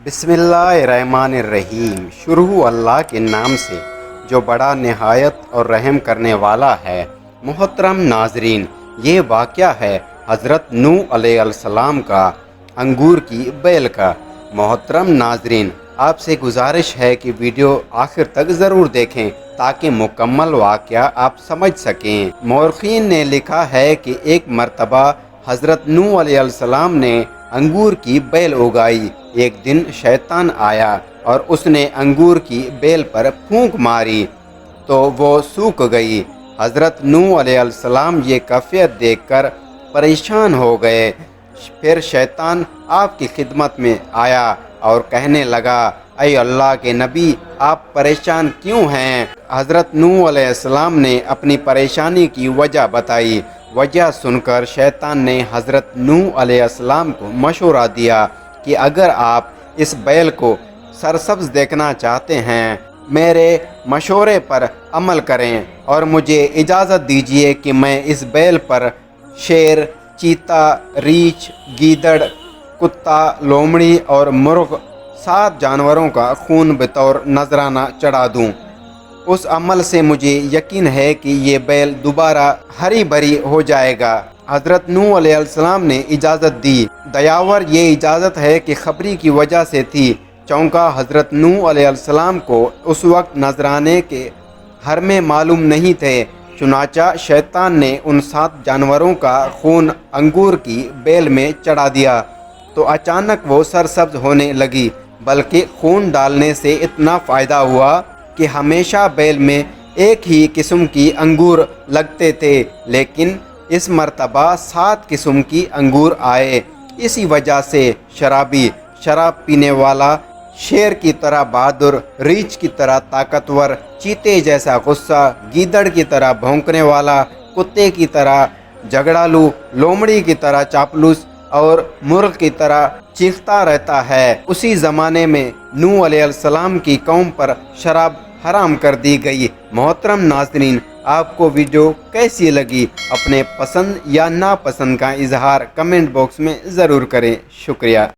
बिस्मिल्लाहिर्रहमानिर्रहीम। शुरू अल्लाह के नाम से जो बड़ा नहायत और रहम करने वाला है। मोहतरम नाजरीन, ये वाक़या है हज़रत नूह अलैहिस्सलाम का अंगूर की बेल का। मोहतरम नाजरीन, आपसे गुजारिश है कि वीडियो आखिर तक ज़रूर देखें ताकि मुकम्मल वाक़या आप समझ सकें। मौरख़ीन ने लिखा है कि एक मरतबा हज़रत नूह अलैहिस्सलाम ने अंगूर की बेल उगाई। एक दिन शैतान आया और उसने अंगूर की बेल पर फूंक मारी तो वो सूख गई। हज़रत नूह अलैहिस्सलाम ये कैफियत देखकर परेशान हो गए। फिर शैतान आपकी खिदमत में आया और कहने लगा, ऐ अल्लाह के नबी, आप परेशान क्यों हैं? हज़रत नूह अलैहिस्सलाम ने अपनी परेशानी की वजह बताई। वजह सुनकर शैतान ने हज़रत नूह अलैहिस्सलाम को मशवरा दिया कि अगर आप इस बैल को सरसब्ज़ देखना चाहते हैं, मेरे मशवरे पर अमल करें और मुझे इजाज़त दीजिए कि मैं इस बैल पर शेर, चीता, रीछ, गीदड़, कुत्ता, लोमड़ी और मुर्ग 7 जानवरों का खून बतौर नजराना चढ़ा दूं। उस अमल से मुझे यकीन है कि ये बैल दोबारा हरी भरी हो जाएगा। हज़रत नूह अलैहिस्सलाम ने इजाज़त दी। दयावर ये इजाज़त है कि खबरी की वजह से थी। चौंका हज़रत नूह अलैहिस्सलाम को उस वक्त नजराने के हरमे मालूम नहीं थे। चुनाचा शैतान ने उन 7 जानवरों का खून अंगूर की बेल में चढ़ा दिया तो अचानक वो सरसब्ज होने लगी। बल्कि खून डालने से इतना फ़ायदा हुआ कि हमेशा बेल में एक ही किस्म की अंगूर लगते थे, लेकिन इस मर्तबा 7 किस्म की अंगूर आए। इसी वजह से शराबी, शराब पीने वाला, शेर की तरह बहादुर, रीछ की तरह ताकतवर, चीते जैसा गुस्सा, गीदड़ की तरह भौंकने वाला, कुत्ते की तरह झगड़ालू, लोमड़ी की तरह चापलूस और मुर्ग की तरह चीखता रहता है। उसी ज़माने में नूह अलैहिस्सलाम की कौम पर शराब हराम कर दी गई। मोहतरम नाज़रीन, आपको वीडियो कैसी लगी? अपने पसंद या नापसंद का इजहार कमेंट बॉक्स में ज़रूर करें। शुक्रिया।